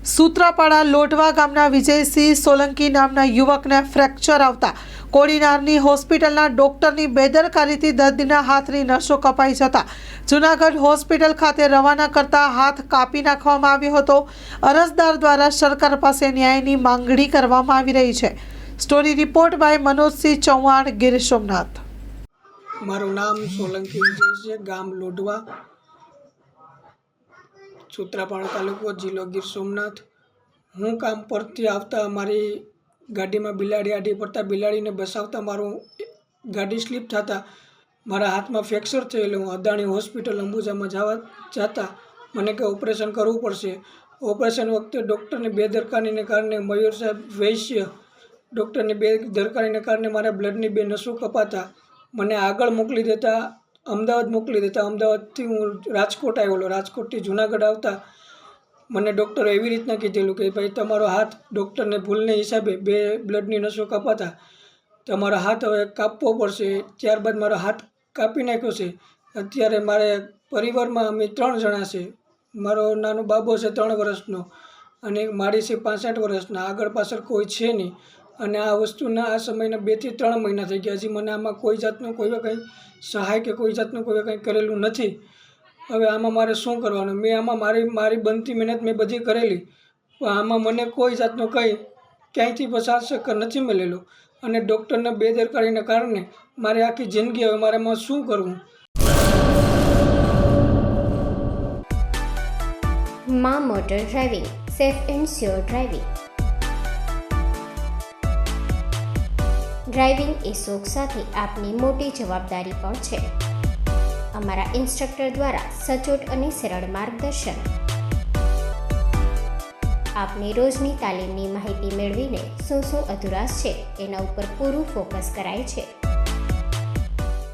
સૂત્રાપાડા લોઢવા ગામના વિજયસિંહ સોલંકી નામના યુવકને ફ્રેક્ચર આવતા કોડીનારની હોસ્પિટલના ડોક્ટરની બેદરકારીથી દર્દીના હાથની નસો કપાઈ જતા જૂનાગઢ હોસ્પિટલ ખાતે રવાના કરતા હાથ કાપી નાખવામાં આવ્યો હતો। અરજદાર દ્વારા સરકાર પાસે ન્યાયની માંગણી કરવામાં આવી રહી છે। Story report by Manojsinh Chauhan, Gir Somnath. મારું નામ સોલંકી વિજય છે, ગામ લોઢવા, સૂત્રાપાડા તાલુકો, જિલ્લો ગીર સોમનાથ। હું કામ પરથી આવતા મારી ગાડીમાં બિલાડી આડી પડતા બિલાડીને બસાવતા મારું ગાડી સ્લીપ થતા મારા હાથમાં ફ્રેક્ચર થયેલું। હું અદાણી હોસ્પિટલ અંબુજામાં જતા મને કે ઓપરેશન કરવું પડશે। ઓપરેશન વખતે ડૉક્ટરની બેદરકારીને કારણે મયુર સાહેબ વૈશ્ય ડૉક્ટરની બેદરકારીને કારણે મારા બ્લડની 2 નસો કપાતા મને આગળ મોકલી દેતા અમદાવાદ મોકલી દેતા। અમદાવાદથી હું રાજકોટ આવેલો। રાજકોટથી જૂનાગઢ આવતા મને ડૉક્ટરે એવી રીતના કીધેલું કે ભાઈ તમારો હાથ ડૉક્ટરને ભૂલને હિસાબે 2 બ્લડની નસો કપાતા તમારો હાથ હવે કાપવો પડશે। ત્યારબાદ મારો હાથ કાપી નાખ્યો છે। અત્યારે મારે પરિવારમાં અમે 3 જણા છે। મારો નાનો બાબો છે 3 વર્ષનો અને મારી છે 65 વર્ષના। આગળ પાછળ કોઈ છે નહીં અને આ વસ્તુના આ સમયના 2 થી 3 મહિના થઈ ગયા। હજી મને આમાં કોઈ જાતનું કંઈ સહાય કે કોઈ જાતનું કંઈ કરેલું નથી। હવે આમાં મારે શું કરવાનું? મેં આમાં મારી બનતી મહેનત મેં બધી કરેલી, પણ આમાં મને કોઈ જાતનો ક્યાંયથી પસાર ચક્કર નથી મળેલો અને ડૉક્ટરના બેદરકારીના કારણે મારે આખી જિંદગી હવે મારે આમાં શું કરવું? માં motor driving, safe and sure driving. Driving એ શોખ સાથે આપની મોટી જવાબદારી પણ છે। અમારા ઇન્સ્ટ્રક્ટર દ્વારા સચોટ અને સરળ માર્ગદર્શન। આપની રોજની તાલીમની માહિતી મેળવીને શું અધુરાશ છે એના ઉપર પૂરું ફોકસ કરાય છે।